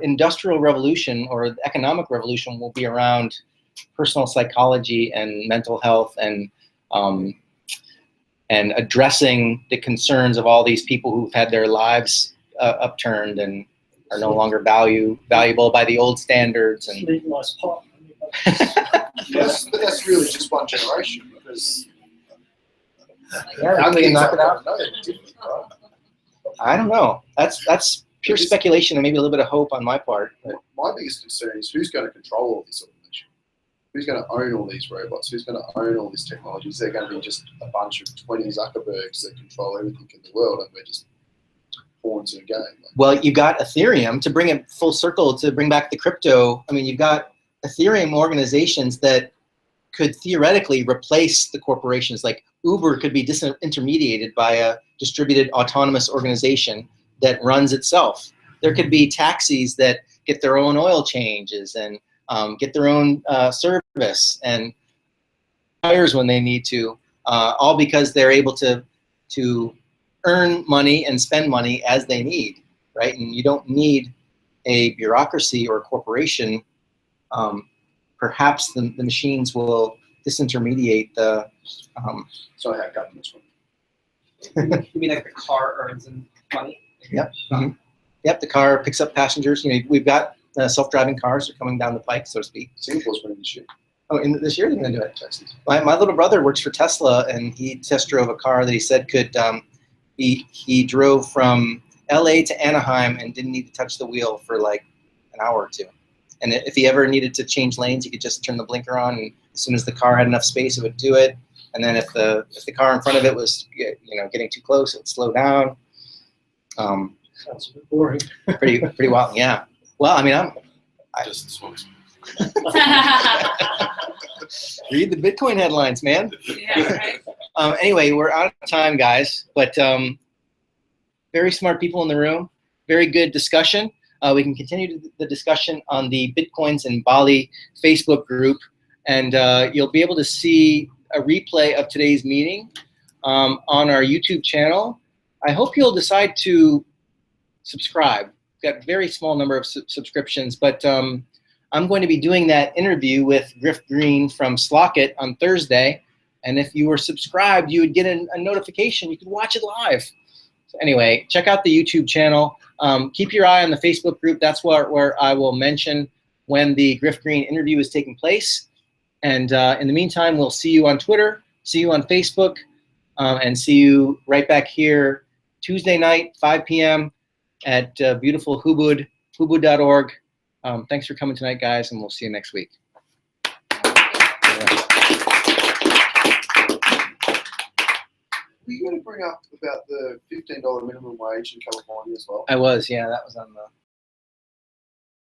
industrial revolution or the economic revolution will be around personal psychology and mental health and addressing the concerns of all these people who've had their lives upturned and are no longer valuable by the old standards. And Legalize pot. Yes, but that's really just one generation because yeah, they can knock it out. Different, right? I don't know. That's pure speculation and maybe a little bit of hope on my part. But My biggest concern is who's going to control all this automation? Who's going to own all these robots? Who's going to own all this technology? Is there going to be just a bunch of 20 Zuckerbergs that control everything in the world and we're just pawns in a game? well, you got Ethereum to bring it full circle to bring back the crypto. I mean, you've got Ethereum organizations that could theoretically replace the corporations. Like Uber could be disintermediated by a distributed autonomous organization that runs itself. There could be taxis that get their own oil changes and get their own service and hires when they need to, all because they're able to earn money and spend money as they need, right? And you don't need a bureaucracy or a corporation. Perhaps the machines will disintermediate the. So how governments work. You mean like the car earns in money? Yep. Mm-hmm. Yep. The car picks up passengers. You know, we've got self-driving cars are coming down the pike, so to speak. Singapore's winning this year. Oh, in this year they're going to do it. My little brother works for Tesla, and he test drove a car that he said could. He drove from LA to Anaheim and didn't need to touch the wheel for like an hour or two. And if he ever needed to change lanes, he could just turn the blinker on, and as soon as the car had enough space, it would do it. And then if the car in front of it was getting too close, it would slow down. Sounds a bit boring. Pretty wild, yeah. Well, I mean, I Just smokes. read the Bitcoin headlines, man. Yeah, right. Anyway, we're out of time, guys. But very smart people in the room. Very good discussion. We can continue the discussion on the Bitcoins in Bali Facebook group, and you'll be able to see a replay of today's meeting on our YouTube channel. I hope you'll decide to subscribe. We've got a very small number of subscriptions, but I'm going to be doing that interview with Griff Green from Slockit on Thursday, and if you were subscribed, you would get a notification. You could watch it live. So anyway, check out the YouTube channel. Keep your eye on the Facebook group. That's where I will mention when the Griff Green interview is taking place. And in the meantime, we'll see you on Twitter, see you on Facebook, and see you right back here Tuesday night, 5 p.m. at beautiful Hubud, hubud.org. Thanks for coming tonight, guys, and we'll see you next week. Were you going to bring up about the $15 minimum wage in California as well? I was, yeah, that was on the